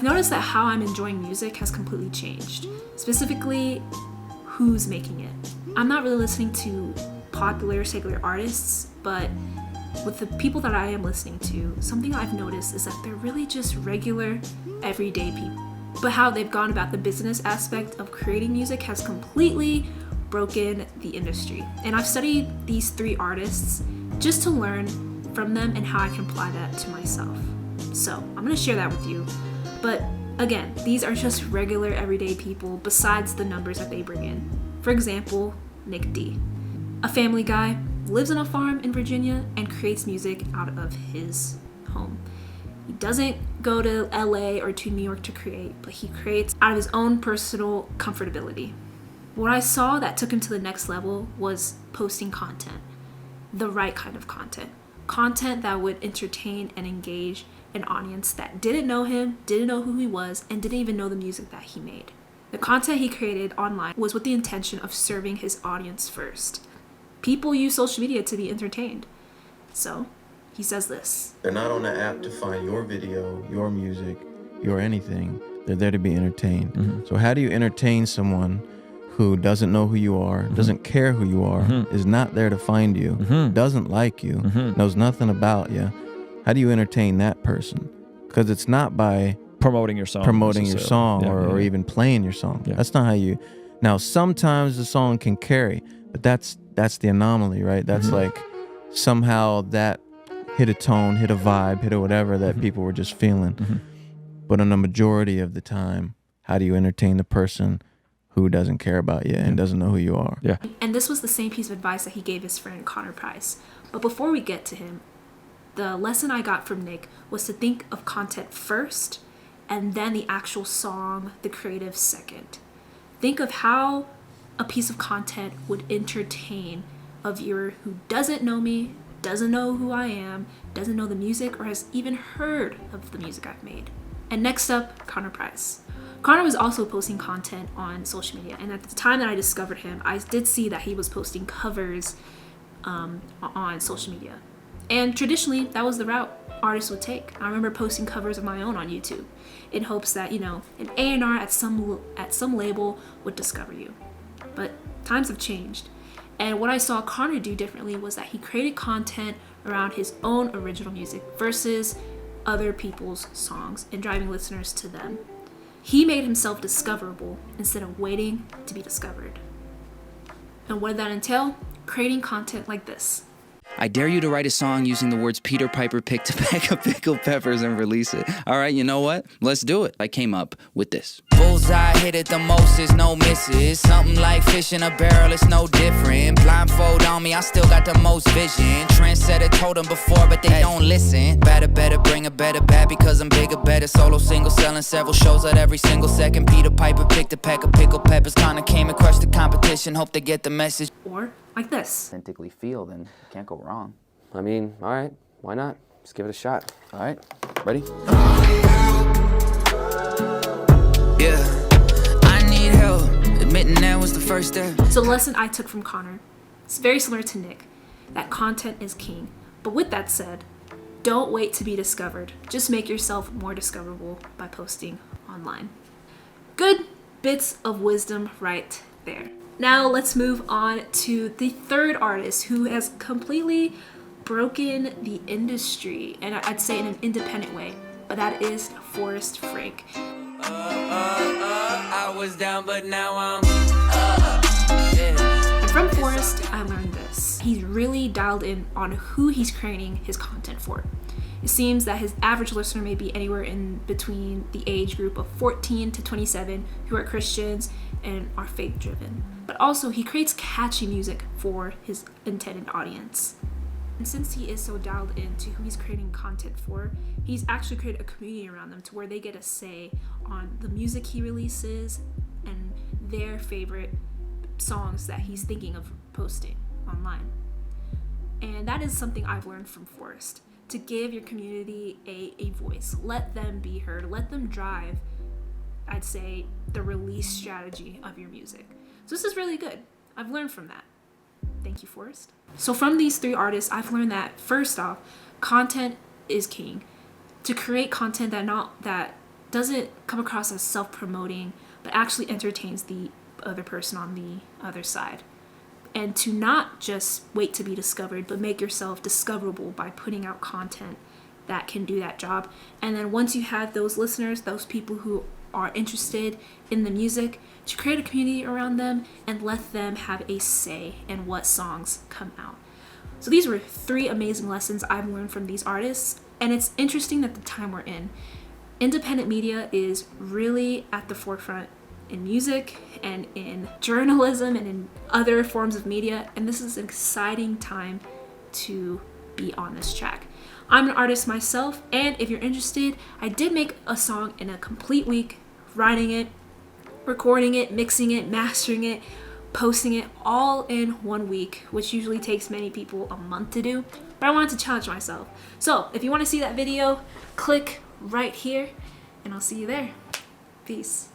noticed that how I'm enjoying music has completely changed. Specifically, who's making it. I'm not really listening to popular secular artists, but with the people that I am listening to, something I've noticed is that they're really just regular, everyday people. But how they've gone about the business aspect of creating music has completely broken the industry. And I've studied these 3 artists just to learn from them and how I can apply that to myself. So I'm gonna share that with you. But again, these are just regular, everyday people besides the numbers that they bring in. For example, Nick D. A family guy, lives on a farm in Virginia and creates music out of his home. He doesn't go to LA or to New York to create, but he creates out of his own personal comfortability. What I saw that took him to the next level was posting content. The right kind of content. Content that would entertain and engage an audience that didn't know him, didn't know who he was, and didn't even know the music that he made. The content he created online was with the intention of serving his audience first. People use social media to be entertained. So, he says this. They're not on the app to find your video, your music, your anything. They're there to be entertained. Mm-hmm. So how do you entertain someone who doesn't know who you are, doesn't care who you are, is not there to find you, doesn't like you, knows nothing about you? How do you entertain that person? Because it's not by promoting your song, or even playing your song. Yeah. That's not how you. Now, sometimes the song can carry, but that's the anomaly, right? That's like somehow that hit a tone, hit a vibe, hit a whatever that people were just feeling. But on a majority of the time, how do you entertain the person who doesn't care about you and doesn't know who you are? Yeah. And this was the same piece of advice that he gave his friend Connor Price. But before we get to him, the lesson I got from Nick was to think of content first and then the actual song, the creative second. Think of how a piece of content would entertain a viewer who doesn't know me, doesn't know who I am, doesn't know the music, or has even heard of the music I've made. And next up, Connor Price. Connor was also posting content on social media, and at the time that I discovered him, I did see that he was posting covers on social media. And traditionally, that was the route artists would take. I remember posting covers of my own on YouTube in hopes that, an A&R at some label would discover you. But times have changed. And what I saw Connor do differently was that he created content around his own original music versus other people's songs and driving listeners to them. He made himself discoverable instead of waiting to be discovered. And what did that entail? Creating content like this. I dare you to write a song using the words Peter Piper picked a bag of pickled peppers and release it. All right, you know what? Let's do it. I came up with this. Bullseye hit it the most is no misses. Something like fish in a barrel, it's no different. Blindfold on me, I still got the most vision. Trendsetter told them before, but they don't listen. Better, bring a better bad because I'm bigger, better. Solo single, selling several shows at every single second. Peter Piper picked a pack of pickled peppers. Kinda came and crushed the competition. Hope they get the message. Or like this. Authentically feel, then can't go wrong. I mean, all right, why not? Let's give it a shot. All right, ready? Yeah, I need help. Admitting that was the first step. So the lesson I took from Connor is very similar to Nick, that content is king. But with that said, don't wait to be discovered. Just make yourself more discoverable by posting online. Good bits of wisdom right there. Now let's move on to the third artist who has completely broken the industry, and I'd say in an independent way, but that is Forrest Frank. I was down, but now I'm And from Forrest, I learned this. He's really dialed in on who he's creating his content for. It seems that his average listener may be anywhere in between the age group of 14 to 27 who are Christians and are faith-driven. But also, he creates catchy music for his intended audience. And since he is so dialed into who he's creating content for, he's actually created a community around them to where they get a say on the music he releases and their favorite songs that he's thinking of posting online. And that is something I've learned from Forrest, to give your community a voice. Let them be heard. Let them drive, I'd say, the release strategy of your music. So this is really good. I've learned from that. Thank you, Forrest. So from these 3 artists, I've learned that, first off, content is king. To create content that doesn't come across as self-promoting, but actually entertains the other person on the other side. And to not just wait to be discovered, but make yourself discoverable by putting out content that can do that job. And then once you have those listeners, those people who are interested in the music, to create a community around them and let them have a say in what songs come out. So these were 3 amazing lessons I've learned from these artists. And it's interesting that the time we're in, independent media is really at the forefront in music and in journalism and in other forms of media. And this is an exciting time to be on this track. I'm an artist myself, and if you're interested, I did make a song in a complete week, writing it, recording it, mixing it, mastering it, posting it all in 1 week, which usually takes many people a month to do. But I wanted to challenge myself. So if you want to see that video, click right here, and I'll see you there. Peace.